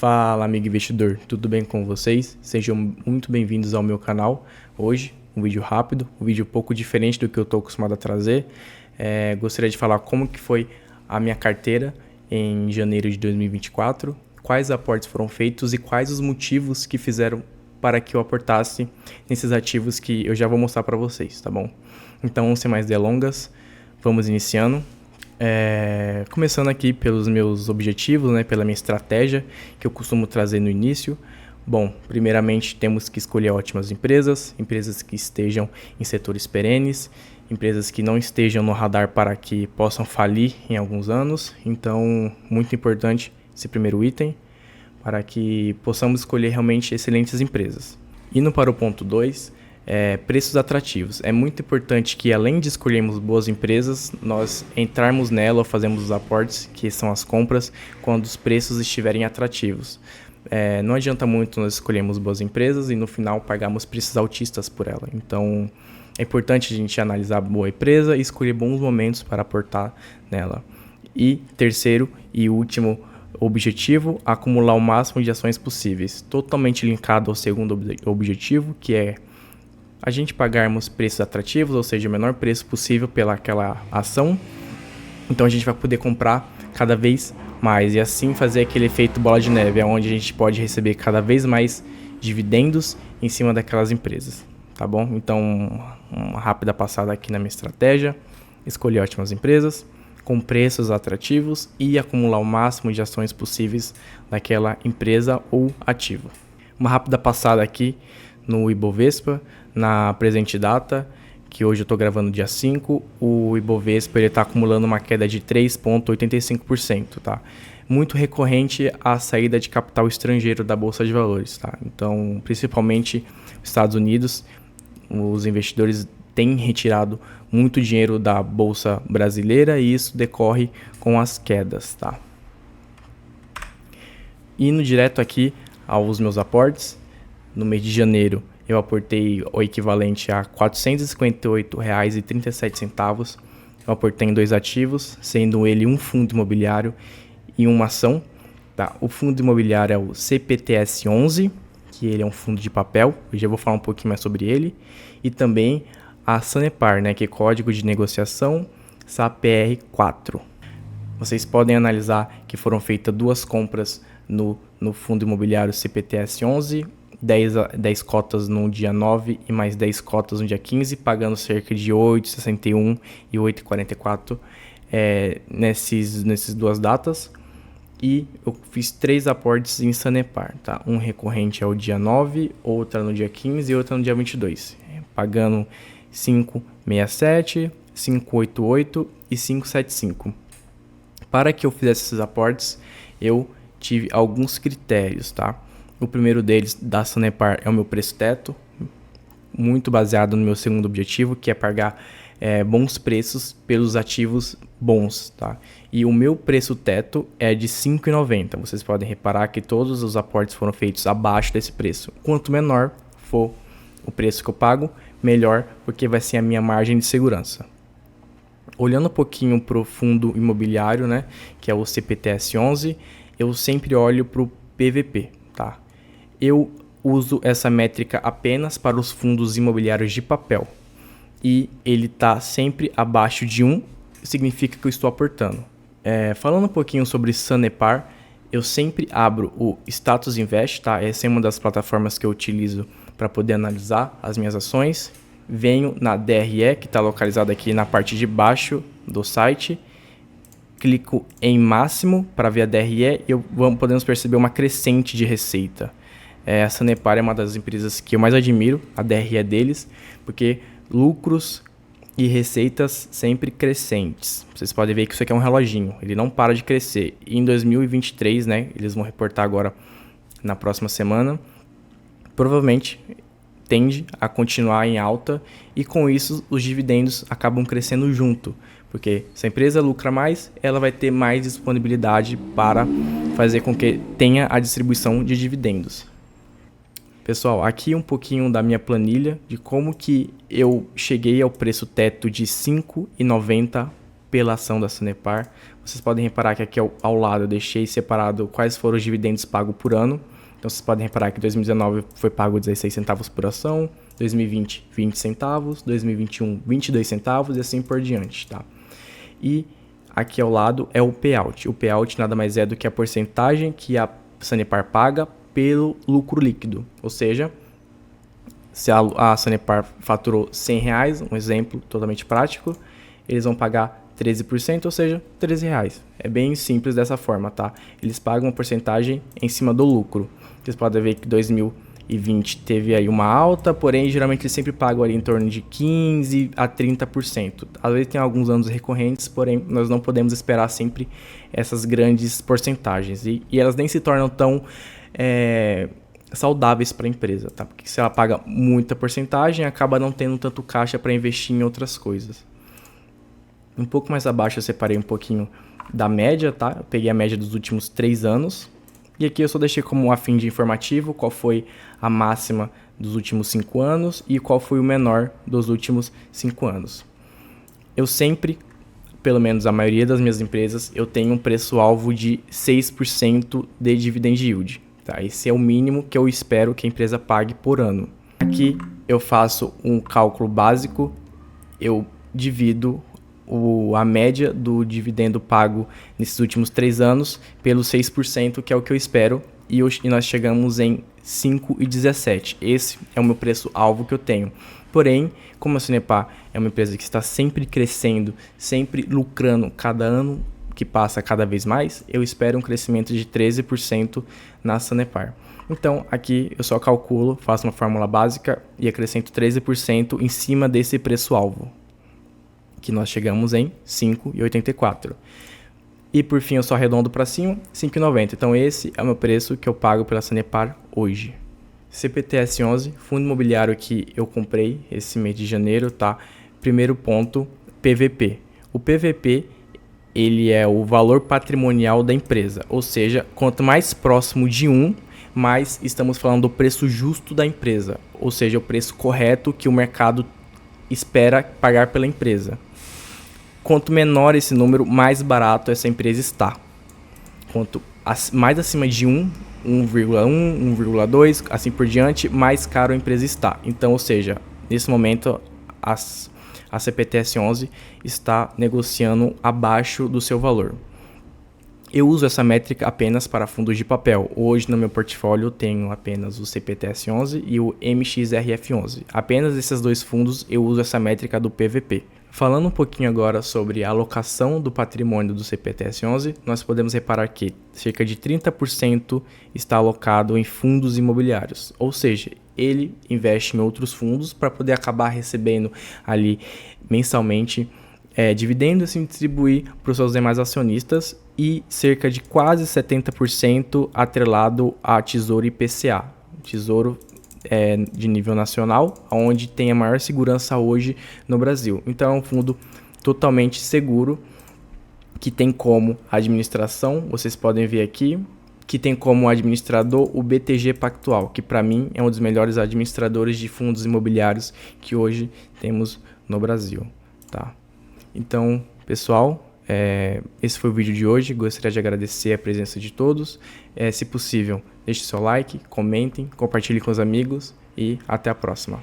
Fala, amigo investidor, tudo bem com vocês? Sejam muito bem-vindos ao meu canal. Hoje, um vídeo rápido, um vídeo um pouco diferente do que eu estou acostumado a trazer. Gostaria de falar como que foi a minha carteira em janeiro de 2024, quais aportes foram feitos e quais os motivos que fizeram para que eu aportasse nesses ativos que eu já vou mostrar para vocês, tá bom? Então, sem mais delongas, vamos iniciando. Começando aqui pelos meus objetivos, né, pela minha estratégia que eu costumo trazer no início. Bom, primeiramente temos que escolher ótimas empresas que estejam em setores perenes, empresas que não estejam no radar para que possam falir em alguns anos. Então, muito importante esse primeiro item, para que possamos escolher realmente excelentes empresas. Indo para o ponto 2, preços atrativos. É muito importante que, além de escolhermos boas empresas, nós entrarmos nela ou fazemos os aportes, que são as compras, quando os preços estiverem atrativos. Não adianta muito nós escolhermos boas empresas e no final pagarmos preços altistas por ela. Então, é importante a gente analisar a boa empresa e escolher bons momentos para aportar nela. E terceiro e último objetivo, acumular o máximo de ações possíveis. Totalmente linkado ao segundo objetivo, que é a gente pagarmos preços atrativos, ou seja, o menor preço possível pelaquela ação. Então a gente vai poder comprar cada vez mais e assim fazer aquele efeito bola de neve, onde a gente pode receber cada vez mais dividendos em cima daquelas empresas, tá bom? Então, uma rápida passada aqui na minha estratégia: escolher ótimas empresas com preços atrativos e acumular o máximo de ações possíveis daquela empresa ou ativo. Uma rápida passada aqui no Ibovespa, na presente data, que hoje eu estou gravando dia 5, o Ibovespa está acumulando uma queda de 3,85%, tá? Muito recorrente a saída de capital estrangeiro da Bolsa de Valores, tá? Então, principalmente nos Estados Unidos, os investidores têm retirado muito dinheiro da Bolsa brasileira e isso decorre com as quedas, tá? Indo direto aqui aos meus aportes, no mês de janeiro eu aportei o equivalente a R$ 458,37. Eu aportei em 2 ativos, sendo ele um fundo imobiliário e uma ação. Tá? O fundo imobiliário é o CPTS11, que ele é um fundo de papel. Eu já vou falar um pouquinho mais sobre ele. E também a Sanepar, né, que é código de negociação SAPR4. Vocês podem analisar que foram feitas 2 compras no fundo imobiliário CPTS11, 10 cotas no dia 9 e mais 10 cotas no dia 15, pagando cerca de 8,61 e 8,44 nessas 2 datas. E eu fiz 3 aportes em Sanepar, tá? Um recorrente ao dia 9, outra no dia 15 e outra no dia 22, pagando 5,67, 5,88 e 5,75. Para que eu fizesse esses aportes, eu tive alguns critérios, tá? O primeiro deles, da Sanepar, é o meu preço teto, muito baseado no meu segundo objetivo, que é pagar bons preços pelos ativos bons, tá? E o meu preço teto é de R$ 5,90. Vocês podem reparar que todos os aportes foram feitos abaixo desse preço. Quanto menor for o preço que eu pago, melhor, porque vai ser a minha margem de segurança. Olhando um pouquinho para o fundo imobiliário, né, que é o CPTS11, eu sempre olho para o PVP, tá? Eu uso essa métrica apenas para os fundos imobiliários de papel e ele está sempre abaixo de 1, significa que eu estou aportando. Falando um pouquinho sobre Sanepar, eu sempre abro o Status Invest, tá? Essa é uma das plataformas que eu utilizo para poder analisar as minhas ações. Venho na DRE, que está localizada aqui na parte de baixo do site, clico em máximo para ver a DRE e podemos perceber uma crescente de receita. A Sanepar é uma das empresas que eu mais admiro, a DRE deles, porque lucros e receitas sempre crescentes. Vocês podem ver que isso aqui é um reloginho, ele não para de crescer. E em 2023, né, eles vão reportar agora na próxima semana, provavelmente tende a continuar em alta e com isso os dividendos acabam crescendo junto, porque se a empresa lucra mais, ela vai ter mais disponibilidade para fazer com que tenha a distribuição de dividendos. Pessoal, aqui um pouquinho da minha planilha de como que eu cheguei ao preço teto de R$ 5,90 pela ação da Sanepar. Vocês podem reparar que aqui ao lado eu deixei separado quais foram os dividendos pagos por ano. Então vocês podem reparar que 2019 foi pago 16 centavos por ação, 2020 20 centavos, 2021 22 centavos e assim por diante, tá? E aqui ao lado é o payout. O payout nada mais é do que a porcentagem que a Sanepar paga pelo lucro líquido. Ou seja, se a Sanepar faturou R$100, um exemplo totalmente prático, eles vão pagar 13%, ou seja, R$13. É bem simples dessa forma, tá? Eles pagam uma porcentagem em cima do lucro. Vocês podem ver que 2020 teve aí uma alta, porém, geralmente eles sempre pagam ali em torno de 15% a 30%. Às vezes tem alguns anos recorrentes, porém, nós não podemos esperar sempre essas grandes porcentagens. E elas nem se tornam tão saudáveis para a empresa, tá? Porque se ela paga muita porcentagem, acaba não tendo tanto caixa para investir em outras coisas. Um pouco mais abaixo eu separei um pouquinho da média, tá? Eu peguei a média dos últimos 3 anos. E aqui eu só deixei como a fim de informativo qual foi a máxima dos últimos 5 anos e qual foi o menor dos últimos 5 anos. Eu sempre, pelo menos a maioria das minhas empresas, eu tenho um preço-alvo de 6% de dividend yield. Tá? Esse é o mínimo que eu espero que a empresa pague por ano. Aqui eu faço um cálculo básico, eu divido a média do dividendo pago nesses últimos 3 anos pelos 6%, que é o que eu espero, e nós chegamos em 5,17. Esse é o meu preço-alvo que eu tenho. Porém, como a Sanepar é uma empresa que está sempre crescendo, sempre lucrando, cada ano que passa cada vez mais, eu espero um crescimento de 13% na Sanepar. Então, aqui eu só calculo, faço uma fórmula básica e acrescento 13% em cima desse preço-alvo, que nós chegamos em 5,84. E por fim eu só arredondo para cima, 5,90. Então esse é o meu preço que eu pago pela Sanepar hoje. CPTS 11, fundo imobiliário que eu comprei esse mês de janeiro, tá? Primeiro ponto, PVP. O PVP, ele é o valor patrimonial da empresa, ou seja, quanto mais próximo de 1, mais estamos falando do preço justo da empresa, ou seja, o preço correto que o mercado espera pagar pela empresa. Quanto menor esse número, mais barato essa empresa está. Quanto mais acima de 1, 1,1, 1,2, assim por diante, mais caro a empresa está. Então, ou seja, nesse momento, a CPTS 11 está negociando abaixo do seu valor. Eu uso essa métrica apenas para fundos de papel. Hoje no meu portfólio eu tenho apenas o CPTS 11 e o MXRF 11. Apenas esses dois fundos eu uso essa métrica do PVP. Falando um pouquinho agora sobre a alocação do patrimônio do CPTS 11, nós podemos reparar que cerca de 30% está alocado em fundos imobiliários, ou seja, ele investe em outros fundos para poder acabar recebendo ali mensalmente dividendos e assim distribuir para os seus demais acionistas, e cerca de quase 70% atrelado a Tesouro IPCA, Tesouro de nível nacional, onde tem a maior segurança hoje no Brasil. Então é um fundo totalmente seguro, que tem como administração, vocês podem ver aqui, que tem como administrador o BTG Pactual, que para mim é um dos melhores administradores de fundos imobiliários que hoje temos no Brasil, tá? Então, pessoal, esse foi o vídeo de hoje. Gostaria de agradecer a presença de todos. Se possível, deixe seu like, comentem, compartilhe com os amigos e até a próxima.